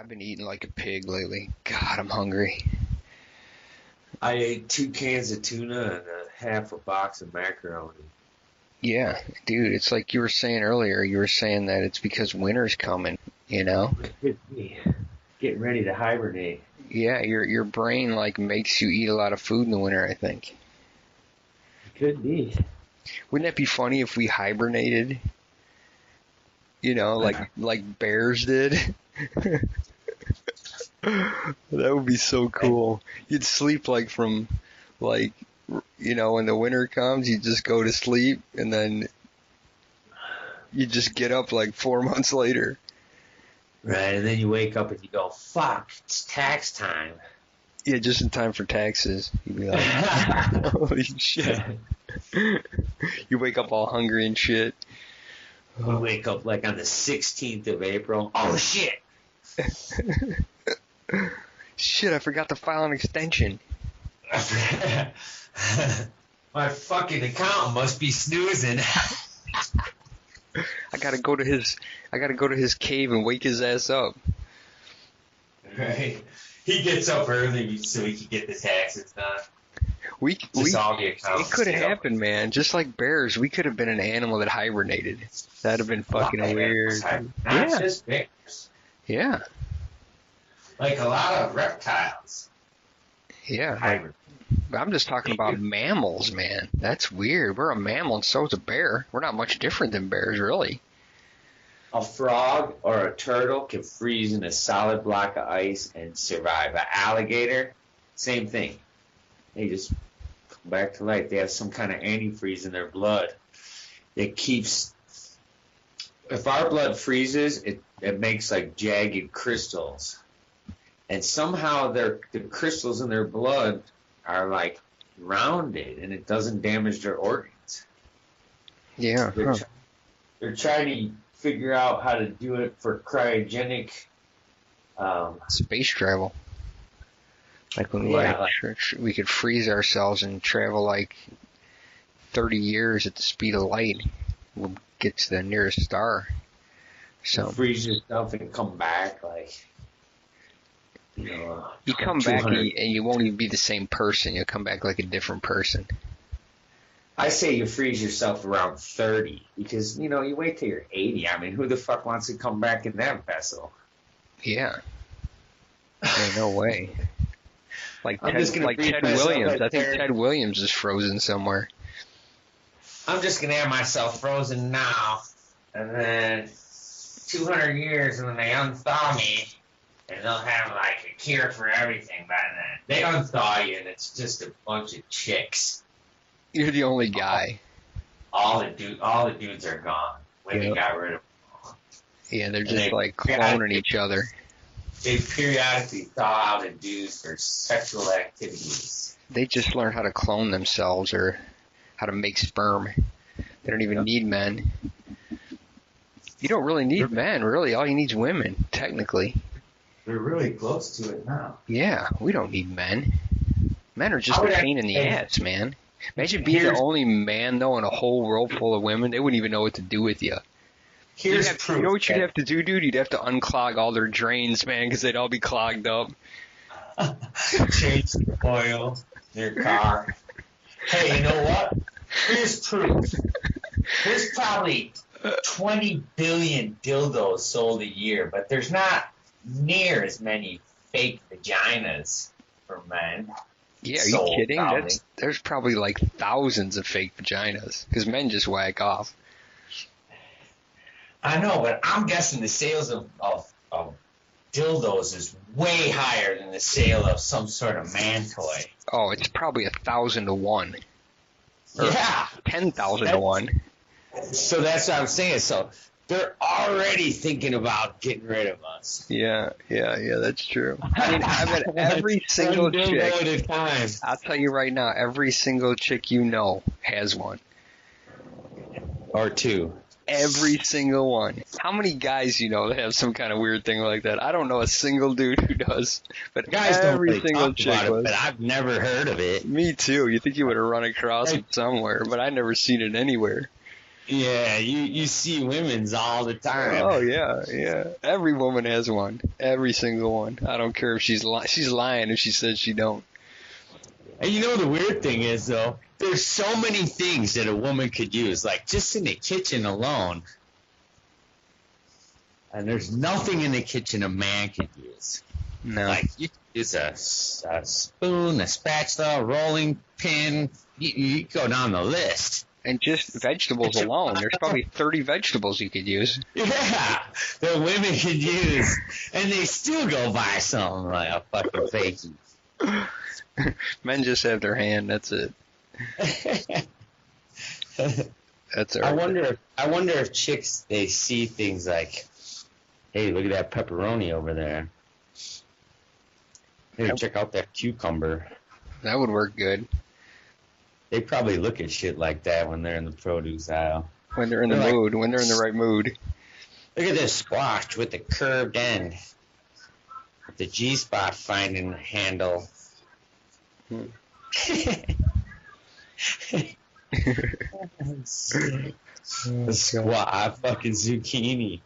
I've been eating like a pig lately. God, I'm hungry. I ate 2 cans of tuna and half a box of macaroni. Yeah, dude, it's like you were saying earlier. You were saying that it's because winter's coming, you know? Could be getting ready to hibernate. Yeah, your brain like makes you eat a lot of food in the winter, I think. Could be. Wouldn't that be funny if we hibernated? You know, like bears did? That would be so cool. You'd sleep like from like when the winter comes, you just go to sleep and then you just get up like 4 months later. Right, and then you wake up and you go, fuck, it's tax time. Yeah, just in time for taxes. You'd be like, holy shit. You wake up all hungry and shit. You wake up like on the 16th of April. Oh, shit. Shit, I forgot to file an extension. My fucking accountant must be snoozing. I gotta go to his cave and wake his ass up. Right. He gets up early so he can get the taxes done. It could have happened, man. Just like bears, we could have been an animal that hibernated. That'd have been fucking weird. Not just bears. Yeah. Like a lot of reptiles. Yeah. I'm just talking about mammals, man. That's weird. We're a mammal and so is a bear. We're not much different than bears, really. A frog or a turtle can freeze in a solid block of ice and survive. An alligator, same thing. They just come back to life. They have some kind of antifreeze in their blood that keeps... If our blood freezes, it makes like jagged crystals. And somehow the crystals in their blood are like rounded and it doesn't damage their organs. Yeah. They're trying to figure out how to do it for cryogenic space travel. Like when we could freeze ourselves and travel like 30 years at the speed of light. We'll get to the nearest star. So freeze yourself and come back like you come back and you won't even be the same person. You'll come back like a different person. I say you freeze yourself around 30 because, you wait till you're 80. I mean, who the fuck wants to come back in that vessel? Yeah. No way. Like Ted Ted Williams. I think Ted Williams is frozen somewhere. I'm just going to have myself frozen now. And then 200 years and then they unthaw me. And they'll have like a cure for everything by then. They unthaw you and it's just a bunch of chicks. You're the only guy. All the dudes are gone. Women got rid of them. Yeah, they're just like cloning each other. They periodically thaw out of dudes for sexual activities. They just learn how to clone themselves or how to make sperm. They don't even need men. You don't really need men, really. All you need is women, technically. They're really close to it now. Yeah, we don't need men. Men are just a pain in the ass, man. Imagine being the only man, though, in a whole world full of women. They wouldn't even know what to do with you. Here's proof. You know what you'd have to do, dude? You'd have to unclog all their drains, man, because they'd all be clogged up. Change the oil in your car. Hey, you know what? Here's proof. There's probably 20 billion dildos sold a year, but there's not near as many fake vaginas for men. Yeah, are you kidding? There's probably like thousands of fake vaginas because men just whack off. I know, but I'm guessing the sales of dildos is way higher than the sale of some sort of man toy. Oh, it's probably 1,000 to 1. Yeah. 10,000 to 1. So that's what I'm saying. So they're already thinking about getting rid of us. Yeah, that's true. I bet every single chick, I'll tell you right now, every single chick has one. Or two. Every single one. How many guys that have some kind of weird thing like that? I don't know a single dude who does. But guys every don't really single talk chick about was. It, but I've never heard of it. Me too. You think you would have run across it somewhere, but I never seen it anywhere. Yeah, you see women's all the time. Oh yeah. Every woman has one. Every single one. I don't care if she's lying if she says she don't. And you know the weird thing is though, there's so many things that a woman could use, like just in the kitchen alone. And there's nothing in the kitchen a man could use. No. Like you could use a spoon, a spatula, a rolling pin. You go down the list. And just vegetables alone. There's probably 30 vegetables you could use. Yeah, that women could use, and they still go buy something like a fucking veggie. Men just have their hand. That's it. That's all right. I wonder if chicks, they see things like, hey, look at that pepperoni over there. Hey, check out that cucumber. That would work good. They probably look at shit like that when they're in the produce aisle. When they're in the mood, when they're in the right mood. Look at this squash with the curved end. With the G-spot finding handle. Fucking zucchini.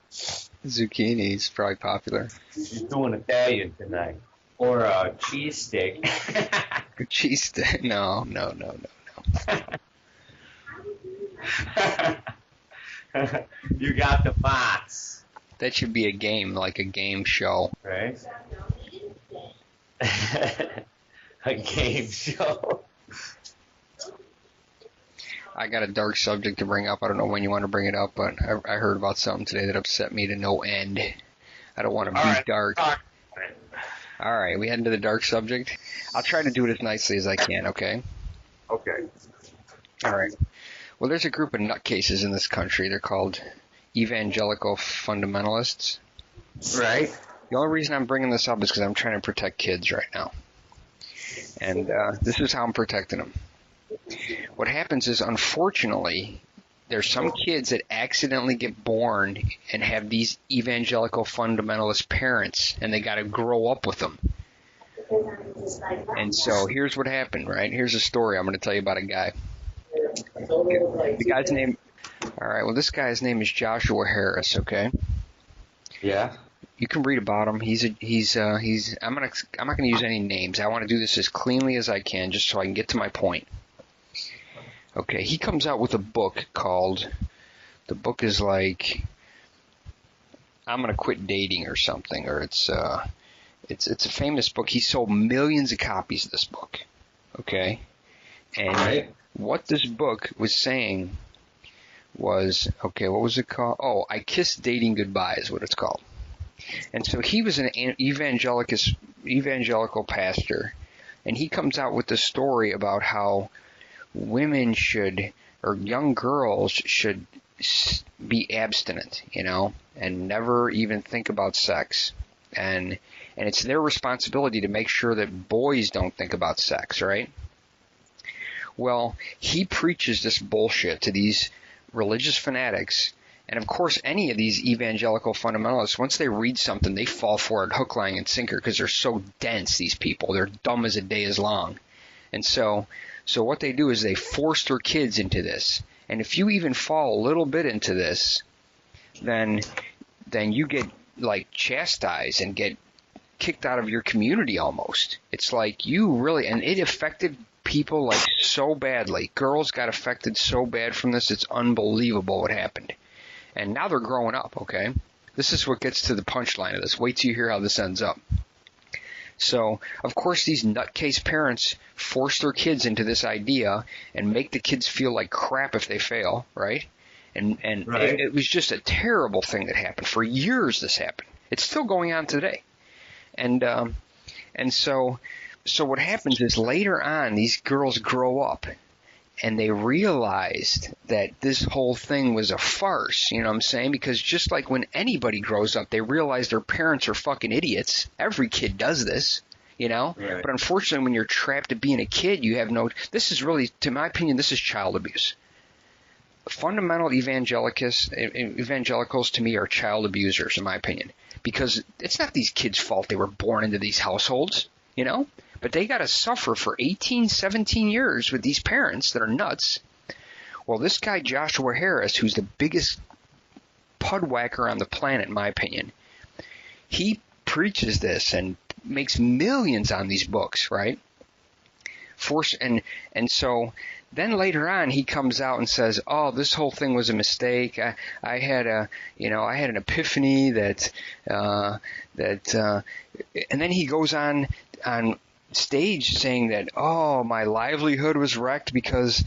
Zucchini is probably popular. She's doing Italian tonight. Or a cheese stick. Cheese stick? No. You got the box. That should be a game, like a game show. Right? A game show. I got a dark subject to bring up. I don't know when you want to bring it up, but I heard about something today that upset me to no end. I don't want to be dark. All right, we head into the dark subject. I'll try to do it as nicely as I can, okay? Okay. All right. Well, there's a group of nutcases in this country. They're called evangelical fundamentalists. Right. The only reason I'm bringing this up is because I'm trying to protect kids right now. And this is how I'm protecting them. What happens is, unfortunately, there's some kids that accidentally get born and have these evangelical fundamentalist parents, and they got to grow up with them. And so here's what happened, right? Here's a story I'm going to tell you about a guy. The guy's name. All right. Well, this guy's name is Joshua Harris. Okay. Yeah. You can read about him. I'm not gonna use any names. I want to do this as cleanly as I can, just so I can get to my point. Okay. He comes out with a book called. The book is like, I'm gonna quit dating or something, or it's a famous book. He sold millions of copies of this book. Okay. And what this book was saying was, okay, what was it called? Oh, I Kissed Dating Goodbye is what it's called. And so he was an evangelical pastor, and he comes out with this story about how women should, or young girls should be abstinent, and never even think about sex. And it's their responsibility to make sure that boys don't think about sex, right? Well, he preaches this bullshit to these religious fanatics, and of course any of these evangelical fundamentalists, once they read something, they fall for it hook, line, and sinker because they're so dense, these people. They're dumb as a day is long. And so what they do is they force their kids into this. And if you even fall a little bit into this, then you get like chastised and get kicked out of your community almost. It's like you really, and it affected people like so badly. Girls got affected so bad from this, it's unbelievable what happened. And now they're growing up, okay? This is what gets to the punchline of this. Wait till you hear how this ends up. So, of course, these nutcase parents force their kids into this idea and make the kids feel like crap if they fail, right? And right. It was just a terrible thing that happened. For years this happened. It's still going on today. And so what happens is later on these girls grow up and they realized that this whole thing was a farce, you know what I'm saying? Because just like when anybody grows up, they realize their parents are fucking idiots. Every kid does this, Right. But unfortunately, when you're trapped to being a kid, you have this is really, to my opinion, this is child abuse. Fundamental evangelicals to me are child abusers, in my opinion, because it's not these kids' fault they were born into these households, But they got to suffer for 18, 17 years with these parents that are nuts, Well, this guy Joshua Harris, who's the biggest pud whacker on the planet, in my opinion, he preaches this and makes millions on these books, right? And so then later on he comes out and says, "Oh, this whole thing was a mistake. I had an epiphany that," and then he goes on stage saying that, "Oh, my livelihood was wrecked because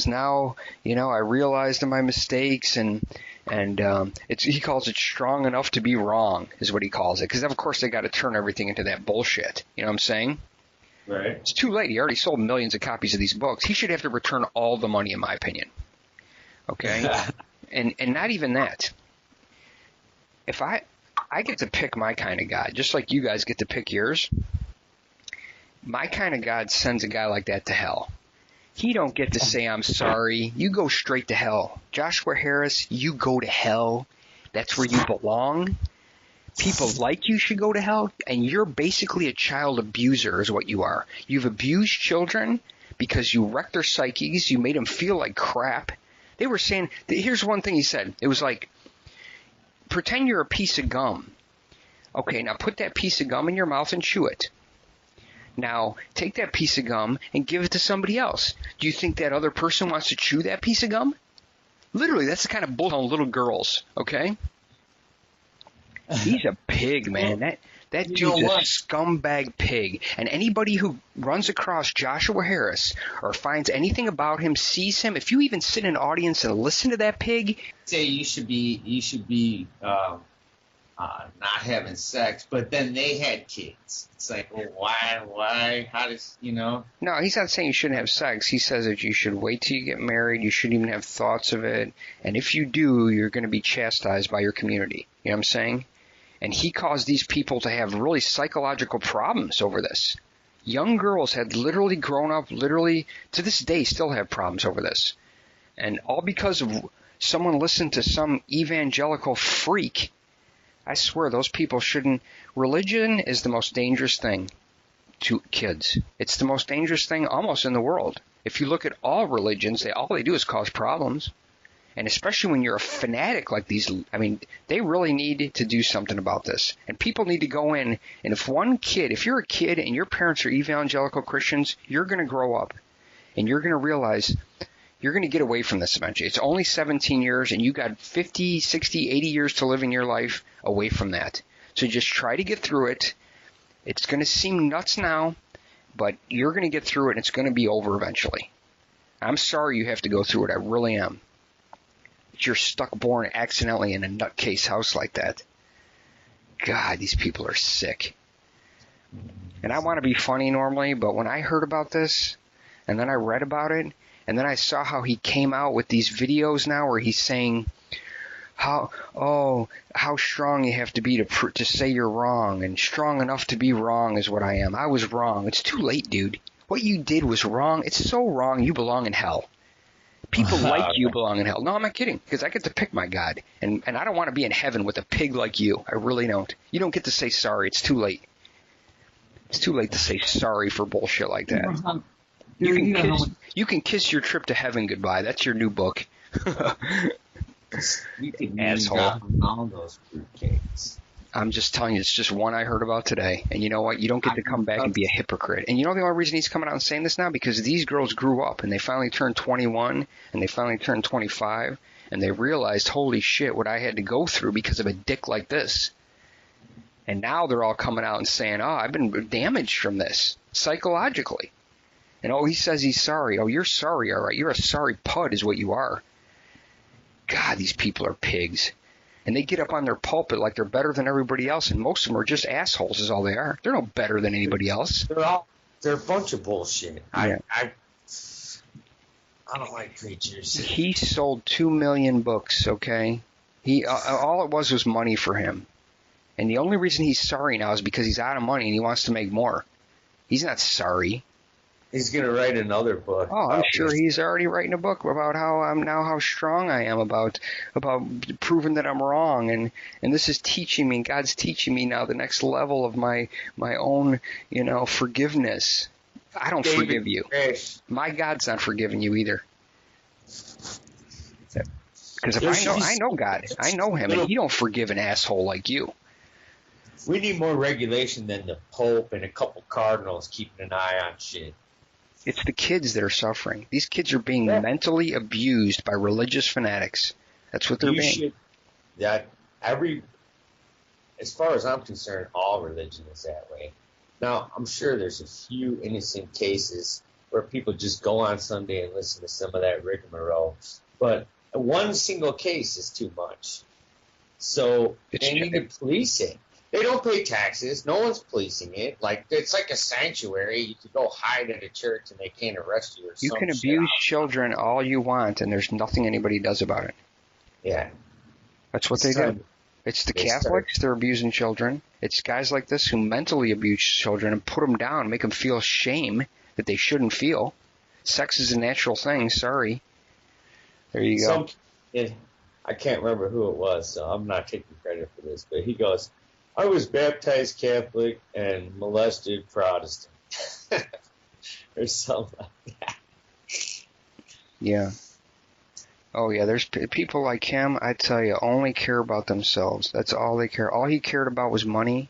now, I realized my mistakes and he calls it strong enough to be wrong," is what he calls it, because of course they got to turn everything into that bullshit. You know what I'm saying? Right. It's too late. He already sold millions of copies of these books. He should have to return all the money, in my opinion. Okay? and not even that. If I get to pick my kind of God, just like you guys get to pick yours, my kind of God sends a guy like that to hell. He don't get to say, "I'm sorry." You go straight to hell. Joshua Harris, you go to hell. That's where you belong. People like you should go to hell, and you're basically a child abuser is what you are. You've abused children because you wrecked their psyches. You made them feel like crap. They were saying, here's one thing he said. It was like, pretend you're a piece of gum. Okay, now put that piece of gum in your mouth and chew it. Now, take that piece of gum and give it to somebody else. Do you think that other person wants to chew that piece of gum? Literally, that's the kind of bull on little girls, okay? He's a pig, man. That dude's a scumbag pig. And anybody who runs across Joshua Harris or finds anything about him, sees him, if you even sit in an audience and listen to that pig, say you should be not having sex, but then they had kids. It's like, well, why, how does, No, he's not saying you shouldn't have sex. He says that you should wait till you get married. You shouldn't even have thoughts of it. And if you do, you're going to be chastised by your community. You know what I'm saying? And he caused these people to have really psychological problems over this. Young girls had literally grown up, to this day, still have problems over this. And all because of someone listened to some evangelical freak. I swear, those people shouldn't. Religion is the most dangerous thing to kids. It's the most dangerous thing almost in the world. If you look at all religions, all they do is cause problems. And especially when you're a fanatic like these, they really need to do something about this. And people need to go in, and if you're a kid and your parents are evangelical Christians, you're going to grow up. And you're going to realize you're going to get away from this eventually. It's only 17 years, and you got 50, 60, 80 years to live in your life away from that. So just try to get through it. It's going to seem nuts now, but you're going to get through it, and it's going to be over eventually. I'm sorry you have to go through it. I really am. You're stuck born accidentally in a nutcase house like that. God, these people are sick. And I want to be funny normally, but when I heard about this, and then I read about it, and then I saw how he came out with these videos now where he's saying how strong you have to be to say you're wrong, and strong enough to be wrong is what I am. I was wrong. It's too late, dude. What you did was wrong. It's so wrong, you belong in hell. People like you belong in hell. No, I'm not kidding, because I get to pick my God. And I don't want to be in heaven with a pig like you. I really don't. You don't get to say sorry. It's too late. It's too late to say sorry for bullshit like that. You can kiss your trip to heaven goodbye. That's your new book. You can asshole. All those fruitcakes. I'm just telling you, it's just one I heard about today. And you know what? You don't get to come back and be a hypocrite. And you know the only reason he's coming out and saying this now? Because these girls grew up and they finally turned 21 and they finally turned 25 and they realized, holy shit, what I had to go through because of a dick like this. And now they're all coming out and saying, oh, I've been damaged from this psychologically. And he says he's sorry. Oh, you're sorry, all right. You're a sorry pud is what you are. God, these people are pigs. And they get up on their pulpit like they're better than everybody else, and most of them are just assholes is all they are. They're no better than anybody else. They're a bunch of bullshit. Yeah. I don't like preachers. He sold 2 million books, okay? All it was money for him. And the only reason he's sorry now is because he's out of money and he wants to make more. He's not sorry. He's going to write another book. Oh, I'm sure he's already writing a book about how strong I am, about proving that I'm wrong, and this is teaching me, God's teaching me now the next level of my own, forgiveness. I don't forgive you. My God's not forgiving you either. Because if I know God, I know him, and he don't forgive an asshole like you. We need more regulation than the Pope and a couple cardinals keeping an eye on shit. It's the kids that are suffering. These kids are being mentally abused by religious fanatics. That's what they're being. As far as I'm concerned, all religion is that way. Now, I'm sure there's a few innocent cases where people just go on Sunday and listen to some of that rigmarole. But one single case is too much. So they need to police it. They don't pay taxes. No one's policing it. Like, it's like a sanctuary. You could go hide at a church and they can't arrest you or something. You can abuse children all you want, and there's nothing anybody does about it. Yeah. That's what they do. It's the Catholics, they're abusing children. It's guys like this who mentally abuse children and put them down, make them feel shame that they shouldn't feel. Sex is a natural thing, sorry. There you go. I can't remember who it was, so I'm not taking credit for this, but he goes, I was baptized Catholic and molested Protestant. Or something like that. Yeah. Oh, yeah, there's people like him, I tell you, only care about themselves. That's all they care. All he cared about was money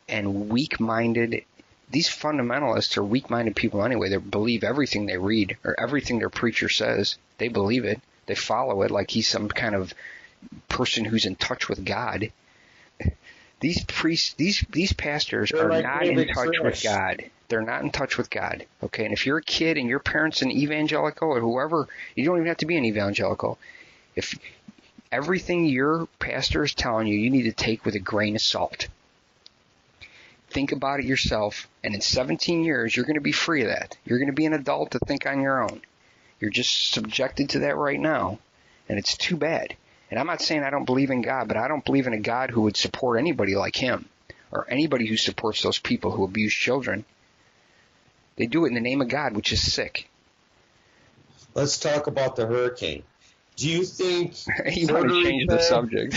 and weak-minded. These fundamentalists are weak-minded people anyway. They believe everything they read or everything their preacher says. They believe it. They follow it like he's some kind of person who's in touch with God. These priests, these pastors are not in touch with God. They're not in touch with God. Okay, and if you're a kid and your parents an evangelical or whoever, you don't even have to be an evangelical. If everything your pastor is telling you, you need to take with a grain of salt. Think about it yourself, and in 17 years, you're going to be free of that. You're going to be an adult to think on your own. You're just subjected to that right now, and it's too bad. And I'm not saying I don't believe in God, but I don't believe in a God who would support anybody like him or anybody who supports those people who abuse children. They do it in the name of God, which is sick. Let's talk about the hurricane. Do you think you want to change the subject?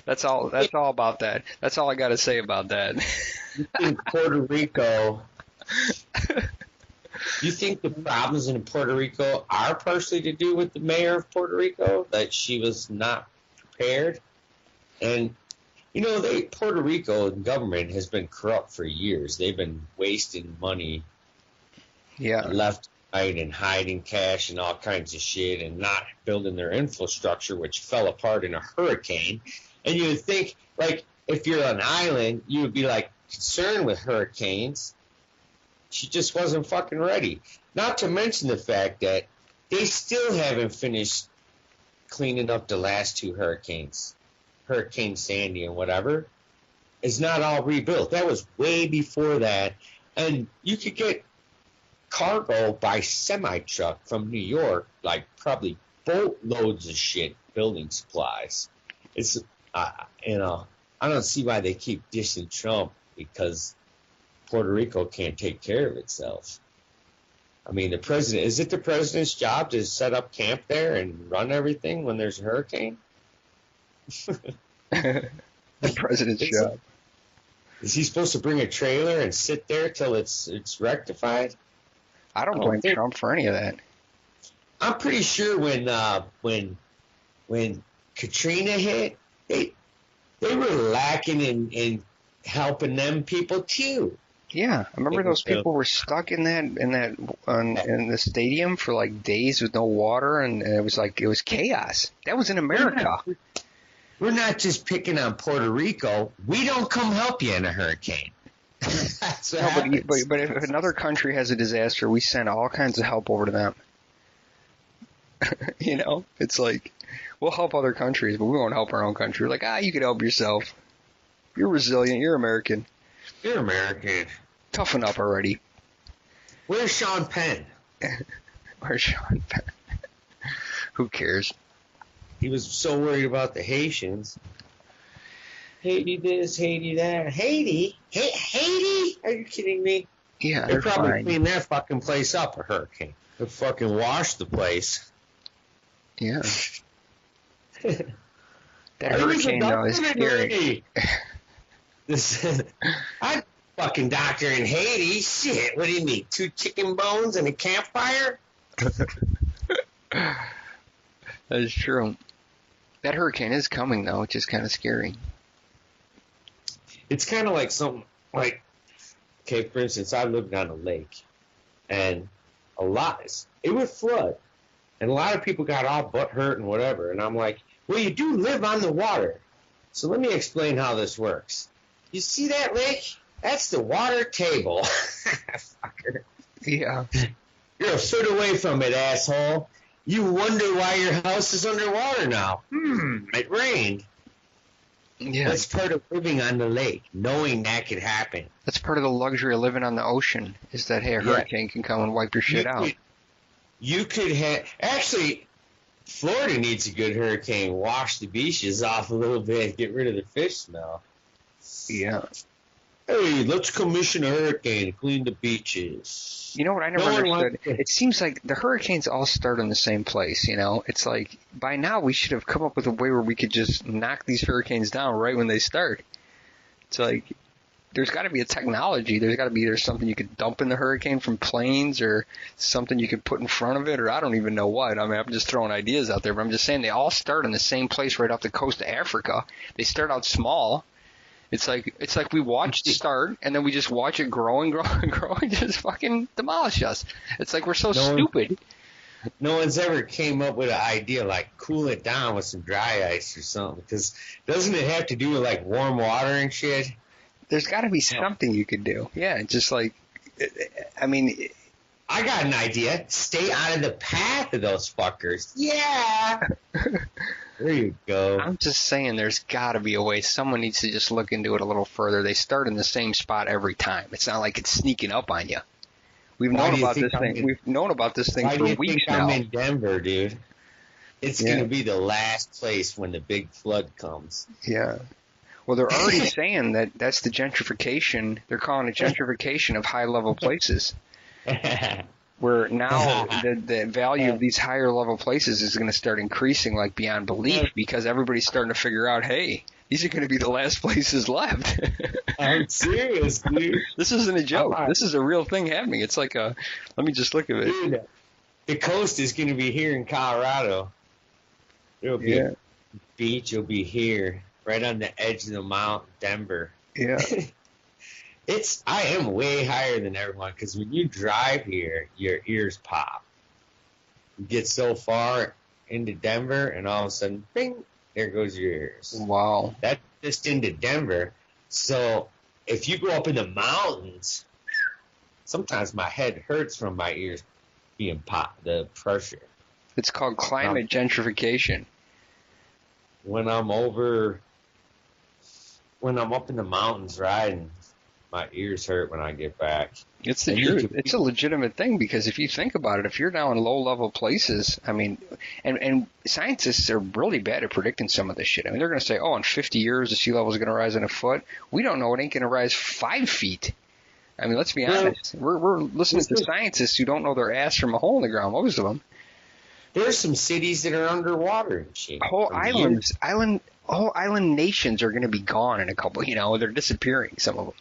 That's all about that. That's all I got to say about that. You think Puerto Rico? Do you think the problems in Puerto Rico are partially to do with the mayor of Puerto Rico, that she was not prepared? And, you know, Puerto Rico government has been corrupt for years. They've been wasting money left and right and hiding cash and all kinds of shit and not building their infrastructure, which fell apart in a hurricane. And you would think, like, if you're an island, you would be, like, concerned with hurricanes. She just wasn't fucking ready. Not to mention the fact that they still haven't finished cleaning up the last two hurricanes. Hurricane Sandy and whatever. It's not all rebuilt. That was way before that. And you could get cargo by semi-truck from New York, like probably boatloads of shit, building supplies. It's, you know, I don't see why they keep dissing Trump, because Puerto Rico can't take care of itself. I mean, is it the president's job to set up camp there and run everything when there's a hurricane? The president's job. Is he supposed to bring a trailer and sit there till it's rectified? I don't blame Trump for any of that. I'm pretty sure when Katrina hit, they were lacking in helping them people too. Yeah, I remember those people were stuck in the stadium for like days with no water, and it was chaos. That was in America. We're not just picking on Puerto Rico. We don't come help you in a hurricane. That's what happens. But if another country has a disaster, we send all kinds of help over to them. You know, it's like we'll help other countries, but we won't help our own country. We're like, you can help yourself. You're resilient. You're American. You're American. Toughen up already. Where's Sean Penn? Where's Sean Penn? Who cares? He was so worried about the Haitians. Haiti this, Haiti that. Haiti? Haiti? Are you kidding me? Yeah, they're probably cleaned that fucking place up, a hurricane. They fucking washed the place. Yeah. That hurricane, though, is scary. I'm fucking doctor in Haiti. Shit, what do you need? 2 chicken bones and a campfire? That is true. That hurricane is coming, though, which is kind of scary. It's kind of like something like, okay, for instance, I lived on a lake, and it would flood, and a lot of people got all butt hurt and whatever, and I'm like, well, you do live on the water, so let me explain how this works. You see that lake? That's the water table. Fucker. Yeah. You're a foot away from it, asshole. You wonder why your house is underwater now. It rained. Yeah. That's part of living on the lake, knowing that could happen. That's part of the luxury of living on the ocean, is that, hey, a hurricane can come and wipe your shit out. You could have... Actually, Florida needs a good hurricane. Wash the beaches off a little bit, get rid of the fish smell. Yeah. Hey, let's commission a hurricane to clean the beaches. You know what I never understood? It seems like the hurricanes all start in the same place, you know? It's like, by now we should have come up with a way where we could just knock these hurricanes down right when they start. It's like, there's got to be a technology. There's got to be either something you could dump in the hurricane from planes or something you could put in front of it, or I don't even know what. I mean, I'm just throwing ideas out there, but I'm just saying they all start in the same place right off the coast of Africa. They start out small. It's like we watch it start, and then we just watch it grow and grow and grow and just fucking demolish us. It's like we're so stupid. No one's ever came up with an idea like cool it down with some dry ice or something, because doesn't it have to do with like warm water and shit? There's got to be something you could do. Yeah, just like, I mean... I got an idea. Stay out of the path of those fuckers. Yeah! There you go. I'm just saying there's got to be a way. Someone needs to just look into it a little further. They start in the same spot every time. It's not like it's sneaking up on you. We've known about this thing. We've known about this thing for weeks now. I'm in Denver, dude. It's going to be the last place when the big flood comes. Yeah. Well, they're already saying that that's the gentrification. They're calling it gentrification of high-level places. Where now the value of these higher-level places is going to start increasing like beyond belief, because everybody's starting to figure out, hey, these are going to be the last places left. I'm serious, dude. This isn't a joke. This is a real thing happening. It's like let me just look at it. Dude, the coast is going to be here in Colorado. There'll be a beach. You'll be here, right on the edge of the mountain, Denver. Yeah. I am way higher than everyone, because when you drive here, your ears pop. You get so far into Denver, and all of a sudden, bing, there goes your ears. Wow. That's just into Denver. So if you go up in the mountains, sometimes my head hurts from my ears being popped, the pressure. It's called climate gentrification. When I'm up in the mountains riding, my ears hurt when I get back. It's the truth. It's a legitimate thing, because if you think about it, if you're now in low-level places, I mean, and scientists are really bad at predicting some of this shit. I mean, they're going to say, oh, in 50 years, the sea level is going to rise in a foot. We don't know. It ain't going to rise 5 feet. I mean, let's be honest. We're listening to scientists who don't know their ass from a hole in the ground, most of them. There's some cities that are underwater and shit. Whole island nations are going to be gone in a couple, they're disappearing, some of them.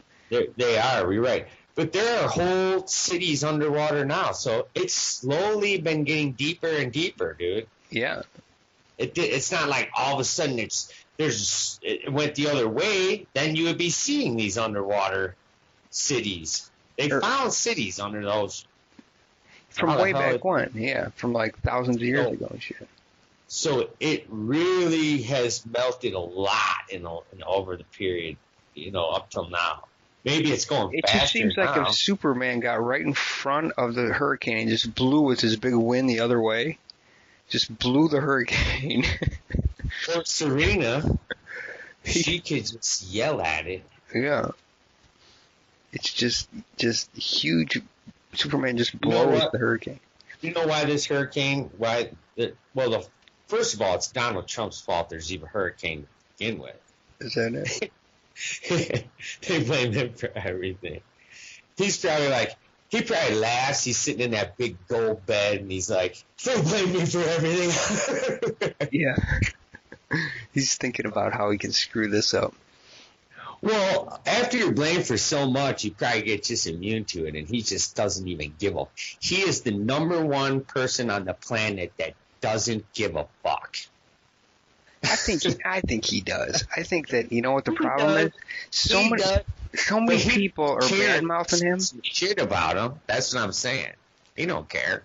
They are, you're right. But there are whole cities underwater now, so it's slowly been getting deeper and deeper, dude. Yeah. It's not like all of a sudden it went the other way, then you would be seeing these underwater cities. They found cities under those. From way back when, yeah, from like thousands of years ago and shit. So it really has melted a lot in over the period, up till now. Maybe it's going faster. It just seems like if Superman got right in front of the hurricane and just blew with his big wind the other way, just blew the hurricane. Or Serena, she could just yell at it. Yeah. It's just huge. Superman just blows the hurricane. You know why this hurricane? First of all, it's Donald Trump's fault there's even a hurricane to begin with. Is that it? They blame him for everything. He's probably he probably laughs. He's sitting in that big gold bed, and he's like, they blame me for everything. Yeah. He's thinking about how he can screw this up. Well, after you're blamed for so much, you probably get just immune to it, and he just doesn't even give a. He is the number one person on the planet that doesn't give a fuck. I think he does. I think that, you know what the problem is? So many people are bad mouthing him. Shit about him. That's what I'm saying. He don't care.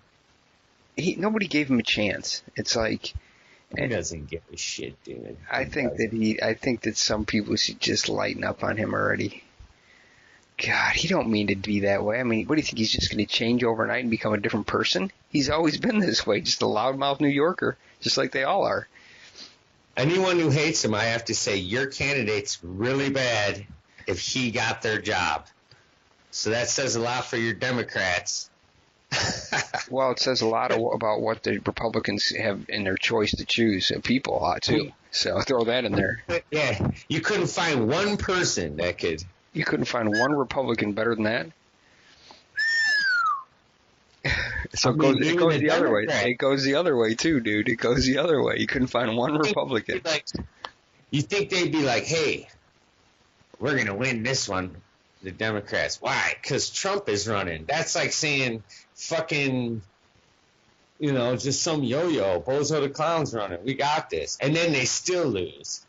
Nobody gave him a chance. It's like he doesn't give a shit, dude. I think that some people should just lighten up on him already. God, he don't mean to be that way. I mean, what do you think? He's just going to change overnight and become a different person? He's always been this way, just a loudmouth New Yorker, just like they all are. Anyone who hates him, I have to say, your candidate's really bad if he got their job. So that says a lot for your Democrats. Well, it says a lot about what the Republicans have in their choice to choose. People a lot, too. So throw that in there. Yeah, you couldn't find one person that could... You couldn't find one Republican better than that? So it goes the other way. It goes the other way, too, dude. It goes the other way. You couldn't find one Republican. You think they'd be like, hey, we're going to win this one, the Democrats. Why? Because Trump is running. That's like saying fucking, just some yo-yo. Bozo the Clown's running. We got this. And then they still lose.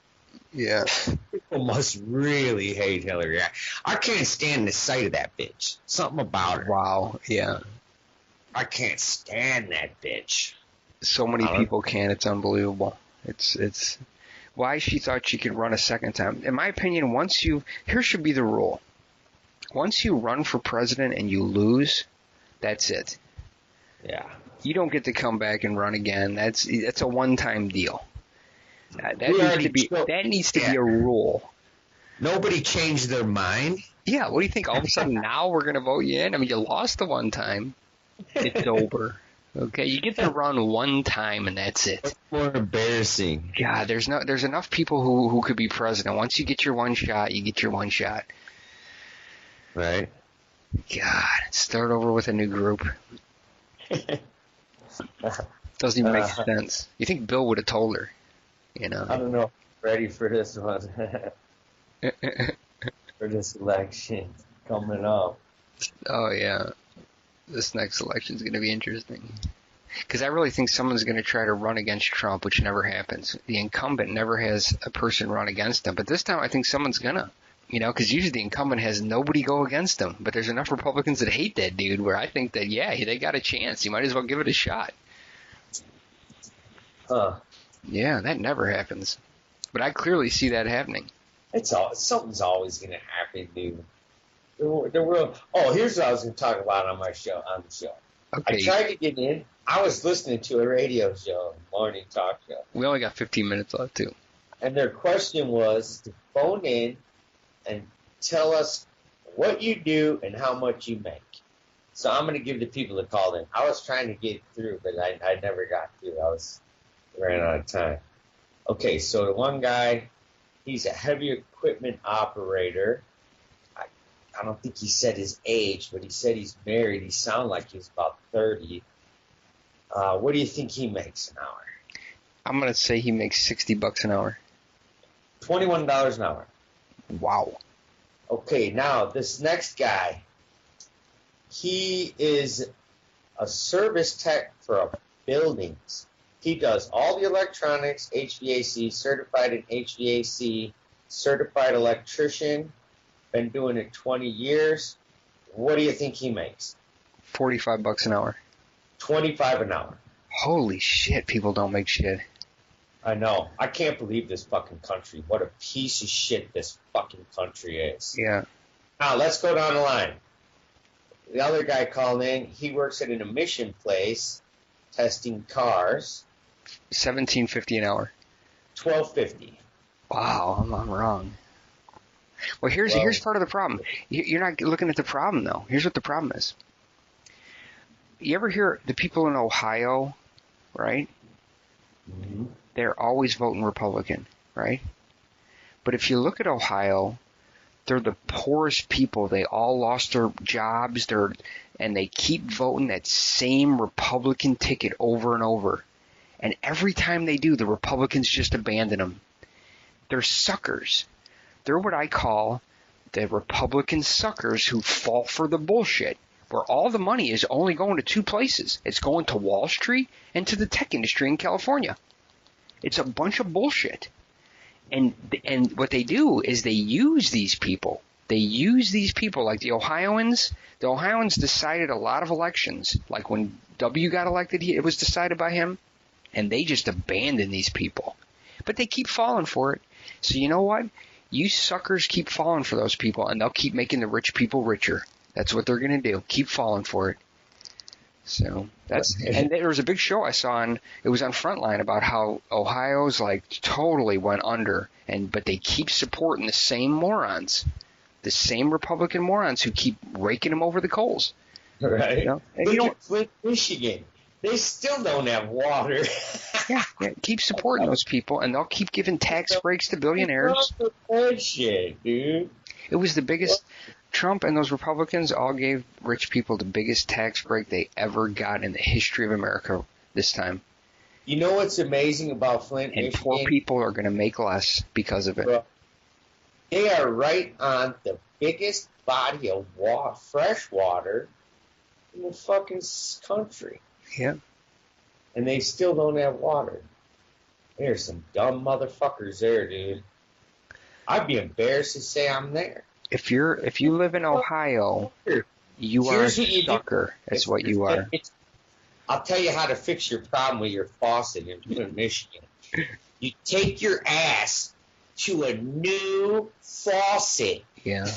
Yeah. People must really hate Hillary. I can't stand the sight of that bitch. Something about her. Wow. Yeah. I can't stand that bitch. So many people can. It's unbelievable. It's why she thought she could run a second time. In my opinion, here should be the rule. Once you run for president and you lose, that's it. Yeah. You don't get to come back and run again. That's a one-time deal. That needs to be a rule. Nobody changed their mind. Yeah, what do you think? All of a sudden now we're going to vote you in? I mean, you lost the one time. It's over. Okay, you get to run one time and that's it. What's more embarrassing? God, there's enough people who could be president. Once you get your one shot, you get your one shot. Right. God, start over with a new group. Doesn't even make sense. You think Bill would have told her? I don't know. Ready for this one. For this election coming up. Oh, yeah. This next election is going to be interesting. Because I really think someone's going to try to run against Trump, which never happens. The incumbent never has a person run against him. But this time I think someone's going to. Because usually the incumbent has nobody go against him. But there's enough Republicans that hate that dude where I think that, yeah, they got a chance. You might as well give it a shot. Huh. Yeah, that never happens. But I clearly see that happening. Something's always going to happen, dude. The world. Oh, here's what I was going to talk about on the show. Okay. I tried to get in. I was listening to a radio show, morning talk show. We only got 15 minutes left, too. And their question was to phone in and tell us what you do and how much you make. So I'm going to give the people a call in. I was trying to get through, but I never got through. Ran out of time. Okay, so the one guy, he's a heavy equipment operator. I don't think he said his age, but he said he's married. He sounded like he's about 30. What do you think he makes an hour? I'm going to say he makes $60 an hour. $21 an hour. Wow. Okay, now this next guy, he is a service tech for buildings. He does all the electronics, HVAC, certified in HVAC, certified electrician, been doing it 20 years. What do you think he makes? $45 an hour. $25 an hour. Holy shit, people don't make shit. I know. I can't believe this fucking country. What a piece of shit this fucking country is. Yeah. Now, let's go down the line. The other guy called in. He works at an emission place testing cars. $17.50 an hour. $12.50. Wow, I'm wrong. Well, here's part of the problem. You're not looking at the problem, though. Here's what the problem is. You ever hear the people in Ohio, right? Mm-hmm. They're always voting Republican, right? But if you look at Ohio, they're the poorest people. They all lost their jobs, and they keep voting that same Republican ticket over and over. And every time they do, the Republicans just abandon them. They're suckers. They're what I call the Republican suckers who fall for the bullshit. where all the money is only going to two places. It's going to Wall Street and to the tech industry in California. It's a bunch of bullshit. And what they do is they use these people. They use these people like the Ohioans. The Ohioans decided a lot of elections. Like when W got elected, it was decided by him. And they just abandon these people. But they keep falling for it. So you know what? You suckers keep falling for those people, and they'll keep making the rich people richer. That's what they're going to do. Keep falling for it. So and there was a big show I saw it was on Frontline about how Ohio's like totally went under, but they keep supporting the same morons, the same Republican morons who keep raking them over the coals. Right. You know? And Look at Flint, Michigan. They still don't have water. yeah, keep supporting those people, and they'll keep giving tax breaks to billionaires. Shit, dude. It was the biggest. Trump and those Republicans all gave rich people the biggest tax break they ever got in the history of America this time. You know what's amazing about Flint, and Michigan? Poor people are going to make less because of it. Bro, they are right on the biggest body of fresh water in the fucking country. Yeah. And they still don't have water. There's some dumb motherfuckers there, dude. I'd be embarrassed to say I'm there. If you live in Ohio, you are a sucker. That's what you are. I'll tell you how to fix your problem with your faucet in Flint, Michigan. You take your ass to a new faucet. Yeah.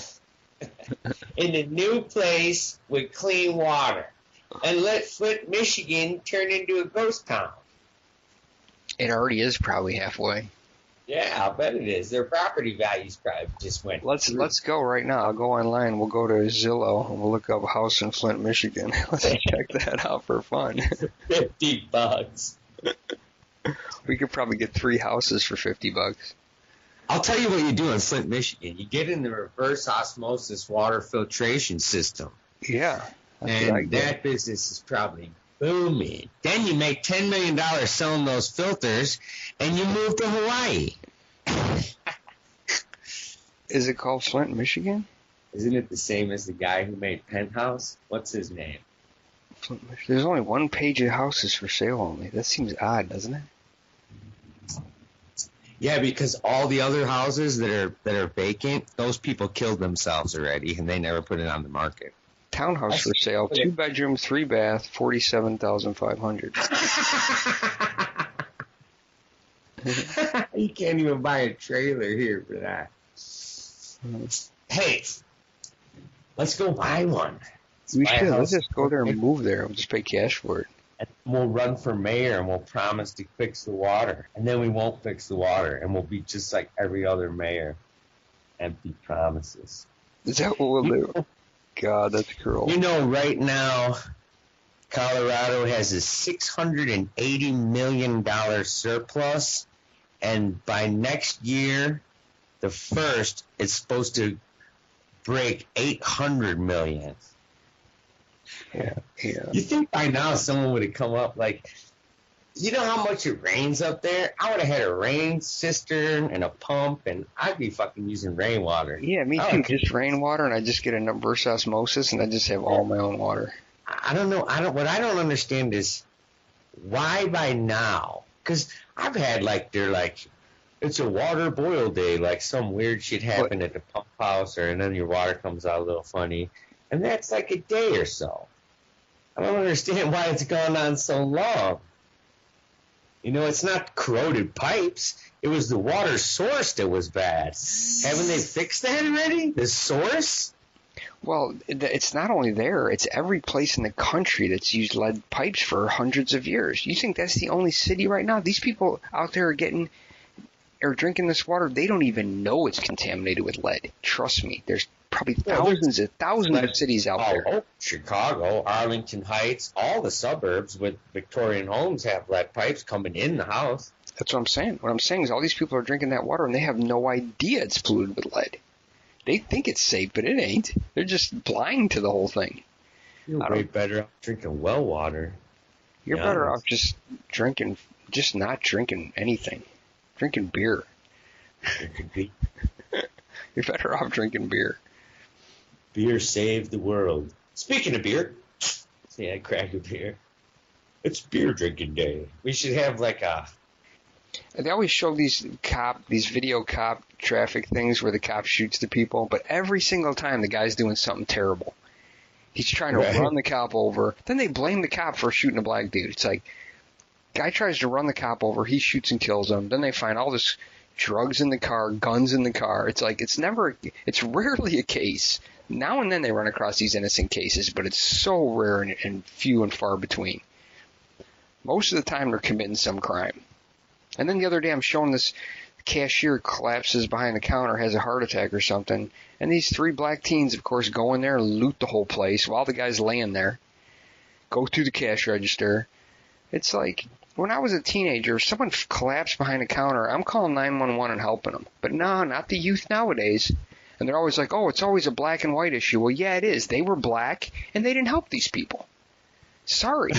In a new place with clean water. And let Flint, Michigan turn into a ghost town. It already is probably halfway. Yeah, I bet it is. Their property values probably just went. Let's go right now. I'll go online. We'll go to Zillow and we'll look up a house in Flint, Michigan. Let's check that out for fun. $50. We could probably get 3 houses for $50. I'll tell you what you do in Flint, Michigan. You get in the reverse osmosis water filtration system. Yeah. And that business is probably booming. Then you make $10 million selling those filters, and you move to Hawaii. Is it called Flint, Michigan? Isn't it the same as the guy who made Penthouse? What's his name? Flint, Michigan. There's only one page of houses for sale only. That seems odd, doesn't it? Yeah, because all the other houses that are vacant, those people killed themselves already, and they never put it on the market. Townhouse for sale, 2 bedroom, 3 bath, $47,500. You can't even buy a trailer here for that. Hey, let's go buy one. We should. Let's just go there and move there. We'll just pay cash for it. And we'll run for mayor and we'll promise to fix the water. And then we won't fix the water and we'll be just like every other mayor. Empty promises. Is that what we'll do? God, that's cruel. You know, right now, Colorado has a $680 million surplus. And by next year, the first, it's supposed to break $800 million. Yeah. You think by now someone would have come up like, you know how much it rains up there? I would have had a rain cistern and a pump, and I'd be fucking using rainwater. Yeah, me too. Just rainwater, and I just get a reverse osmosis, and I just have all my own water. I don't know. What I don't understand is why by now? Because I've had it's a water boil day, like some weird shit happened at the pump house, and then your water comes out a little funny, and that's like a day or so. I don't understand why it's gone on so long. You know, it's not corroded pipes. It was the water source that was bad. Haven't they fixed that already? The source? Well, it's not only there. It's every place in the country that's used lead pipes for hundreds of years. You think that's the only city right now? These people out there are drinking this water. They don't even know it's contaminated with lead. Trust me. There's probably thousands of cities out there. Oh, Chicago, Arlington Heights, all the suburbs with Victorian homes have lead pipes coming in the house. That's what I'm saying. What I'm saying is all these people are drinking that water and they have no idea it's polluted with lead. They think it's safe, but it ain't. They're just blind to the whole thing. You're way better off drinking well water. You're better off just not drinking anything. Drinking beer. You're better off drinking beer. Beer saved the world. Speaking of beer, yeah, crack a beer. It's beer drinking day. We should have like a. They always show these video cop traffic things where the cop shoots the people, but every single time the guy's doing something terrible. He's trying to run the cop over. Then they blame the cop for shooting a black dude. It's like, guy tries to run the cop over. He shoots and kills him. Then they find all this drugs in the car, guns in the car. It's like, it's rarely a case. Now and then they run across these innocent cases, but it's so rare and few and far between. Most of the time they're committing some crime. And then the other day I'm showing this cashier collapses behind the counter, has a heart attack or something, and these 3 black teens, of course, go in there and loot the whole place while the guy's laying there, go through the cash register. It's like, when I was a teenager, if someone collapsed behind a counter, I'm calling 911 and helping them. But no, not the youth nowadays. And they're always like, oh, it's always a black and white issue. Well, yeah, it is. They were black, and they didn't help these people. Sorry.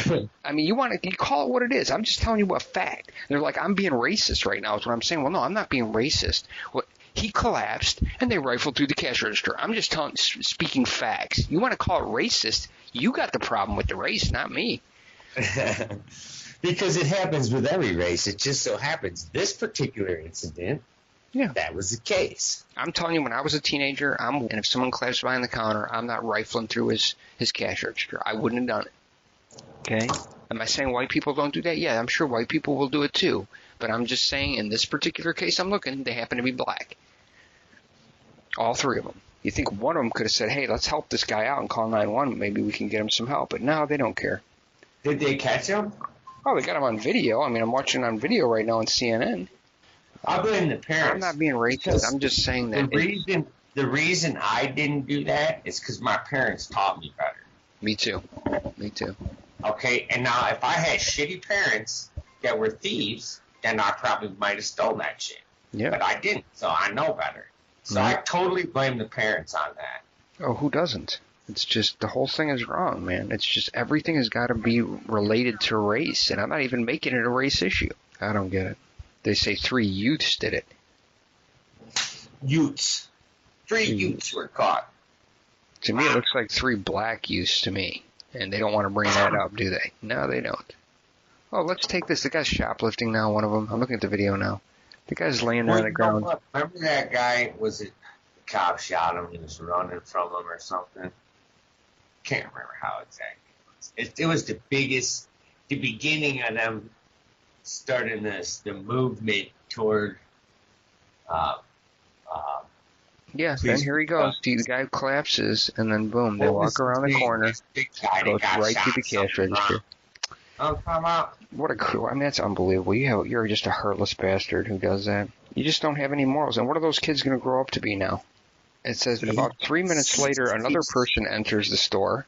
I mean, you call it what it is. I'm just telling you a fact. They're like, I'm being racist right now is what I'm saying. Well, no, I'm not being racist. Well, he collapsed, and they rifled through the cash register. I'm just speaking facts. You want to call it racist? You got the problem with the race, not me. Because it happens with every race. It just so happens this particular incident, that was the case. I'm telling you, when I was a teenager, and if someone collapsed behind the counter, I'm not rifling through his cash register. I wouldn't have done it. Okay? Am I saying white people don't do that? Yeah, I'm sure white people will do it too. But I'm just saying, in this particular case I'm looking, they happen to be black. All 3 of them. You think one of them could have said, hey, let's help this guy out and call 911. Maybe we can get him some help. But no, they don't care. Did they catch him? Oh, they got him on video. I mean, I'm watching on video right now on CNN. I blame the parents. I'm not being racist. I'm just saying that. The reason I didn't do that is because my parents taught me better. Me too. Okay, and now if I had shitty parents that were thieves, then I probably might have stolen that shit. Yeah. But I didn't, so I know better. So I totally blame the parents on that. Oh, who doesn't? It's just, the whole thing is wrong, man. It's just, everything has got to be related to race, and I'm not even making it a race issue. I don't get it. They say 3 youths did it. Youths. 3 youths were caught. To me, it looks like 3 black youths to me. And they don't want to bring that up, do they? No, they don't. Oh, let's take this. The guy's shoplifting now, one of them. I'm looking at the video now. The guy's laying there on the ground. Remember that guy, the cop shot him and was running from him or something? Can't remember how exactly. It was the beginning of them starting the movement toward yeah, then here he goes. See, the guy collapses, and then boom, they walk around the corner, goes right to the cash register. Oh, come out. What a crew. I mean, that's unbelievable. You're just a heartless bastard who does that. You just don't have any morals. And what are those kids going to grow up to be now? It says that about 3 minutes later, another person enters the store,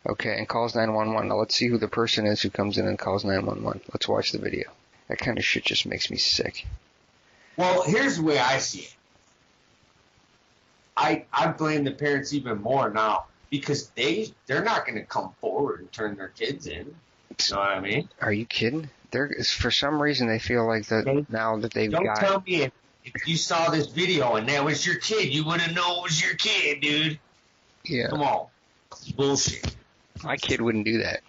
okay, and calls 911. Now, let's see who the person is who comes in and calls 911. Let's watch the video. That kind of shit just makes me sick. Well, here's the way I see it. I blame the parents even more now because they're not going to come forward and turn their kids in. You know what I mean? Are you kidding? For some reason they feel like that now that they've got. Don't tell me if you saw this video and that was your kid, you wouldn't know it was your kid, dude. Yeah. Come on, it's bullshit. My kid wouldn't do that.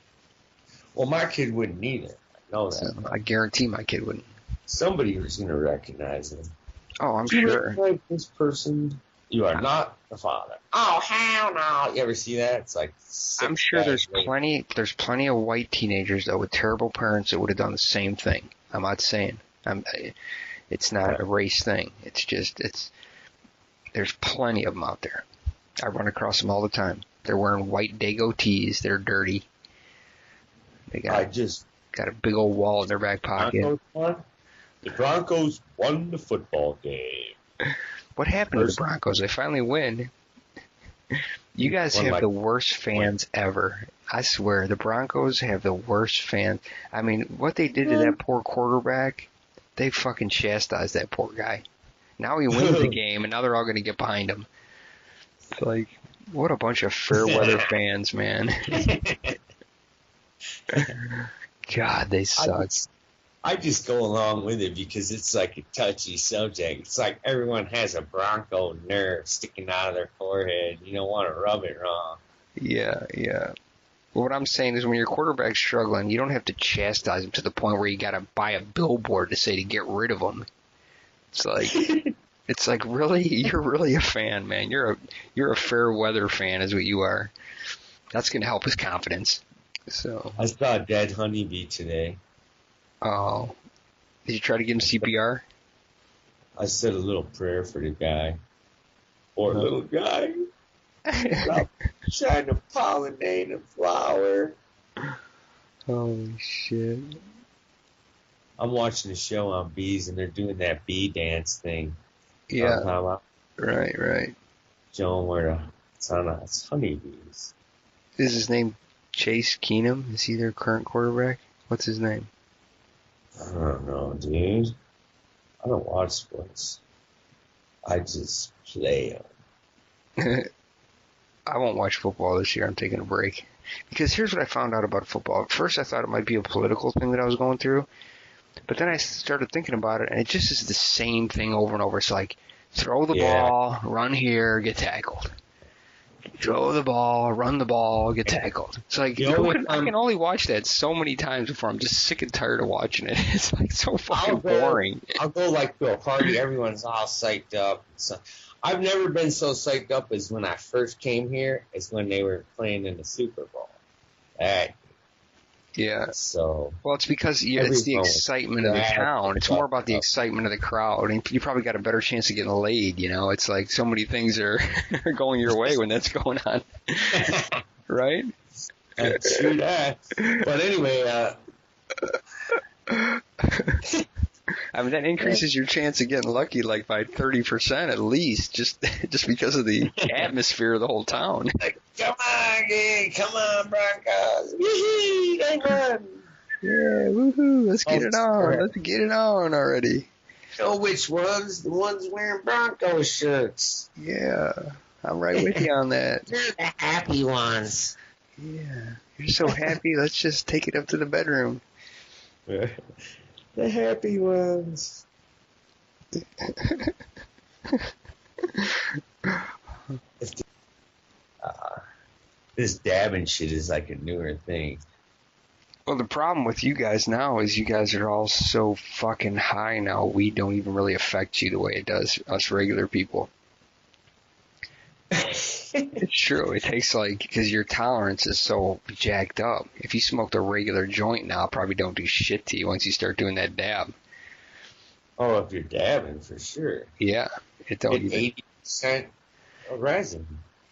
Well, my kid wouldn't either. I know that. So, I guarantee my kid wouldn't. Somebody was going to recognize him. Oh, I'm sure. You like this person. You are not the father. Oh, hell no. You ever see that? It's like I'm sure there's plenty of white teenagers, though, with terrible parents that would have done the same thing. I'm not saying. It's not a race thing. It's just, there's plenty of them out there. I run across them all the time. They're wearing white Dago tees. They're dirty. They got a big old wall in their back pocket. The Broncos won the football game. What happened to the Broncos? They finally win. You guys have the worst fans ever. I swear, the Broncos have the worst fans. I mean, what they did to that poor quarterback, they fucking chastised that poor guy. Now he wins the game, and now they're all going to get behind him. It's like, what a bunch of fair weather fans, man. God, they suck. I just go along with it because it's like a touchy subject. It's like everyone has a Bronco nerve sticking out of their forehead. You don't want to rub it wrong. Yeah, yeah. Well, what I'm saying is when your quarterback's struggling, you don't have to chastise him to the point where you got to buy a billboard to say to get rid of him. It's like, it's like really, you're really a fan, man. You're a fair weather fan, is what you are. That's gonna help his confidence. So. I saw a dead honeybee today. Oh, did you try to give him CPR? I said a little prayer for the guy. Poor little guy. Trying to pollinate a flower. Holy shit. I'm watching a show on bees, and they're doing that bee dance thing. Yeah. Right. Showing where it's honeybees. Is his name Chase Keenum? Is he their current quarterback? What's his name? I don't know, dude. I don't watch sports. I just play them. I won't watch football this year. I'm taking a break. Because here's what I found out about football. At first I thought it might be a political thing that I was going through. But then I started thinking about it, and it just is the same thing over and over. It's like, throw the ball, run here, get tackled. Throw the ball, run the ball, get tackled. It's like, I can only watch that so many times before I'm just sick and tired of watching it. It's like so fucking boring. I'll go like to a party, everyone's all psyched up. So, I've never been so psyched up as when I first came here, as when they were playing in the Super Bowl. Yeah. So. Well, it's because it's the excitement of the town. It's more about the excitement of the crowd. And you probably got a better chance of getting laid, you know? It's like so many things are going your way when that's going on. Right? True that. But anyway, I mean, that increases your chance of getting lucky like by 30% at least, just because of the atmosphere of the whole town. Like, come on, Broncos! Wee-hee, they won! Yeah, woohoo! Let's get it on! Let's get it on already! Know which ones? The ones wearing Broncos shirts. Yeah, I'm right with you on that. They're the happy ones. Yeah, you're so happy. Let's just take it up to the bedroom. The happy ones. This dabbing shit is like a newer thing. Well, the problem with you guys now is you guys are all so fucking high now, weed don't even really affect you the way it does us regular people. It's true. It takes because your tolerance is so jacked up. If you smoked a regular joint now, it probably don't do shit to you once you start doing that dab. Oh, if you're dabbing, for sure. Yeah. It don't even... 80% resin.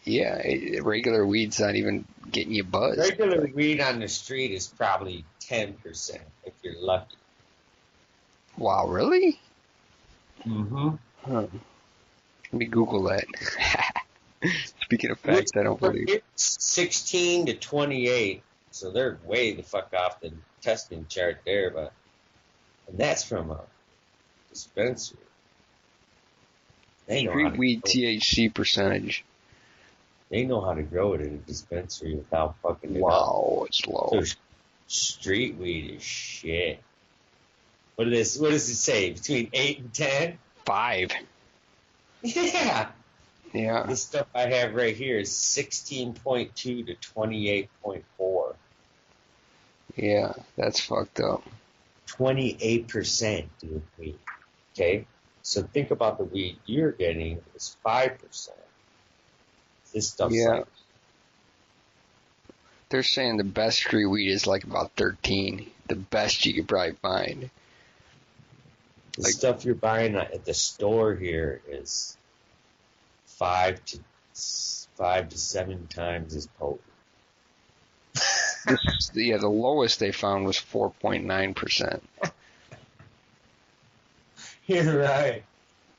Yeah, regular weed's not even getting you buzzed. Regular weed on the street is probably 10% if you're lucky. Wow, really? Mm-hmm. Huh. Let me Google that. Speaking of facts, I don't believe. 16 to 28, so they're way the fuck off the testing chart there, and that's from a dispensary. Street weed THC percentage. They know how to grow it in a dispensary without fucking it up. Wow, it's low. So street weed is shit. What does it say? Between 8 and 10? 5. Yeah. Yeah. This stuff I have right here is 16.2 to 28.4. Yeah, that's fucked up. 28%, dude, weed. Okay? So think about the weed you're getting is 5%. This stuff's They're saying the best street weed is about 13. The best you could probably find. The stuff you're buying at the store here is 5 to 7 times as potent. The lowest they found was 4.9%. You're right.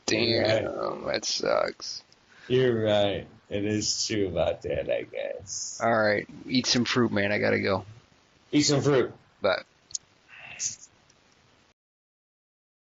Damn, that sucks. You're right. It is true about that, I guess. All right, eat some fruit, man. I gotta go. Eat some fruit. Bye.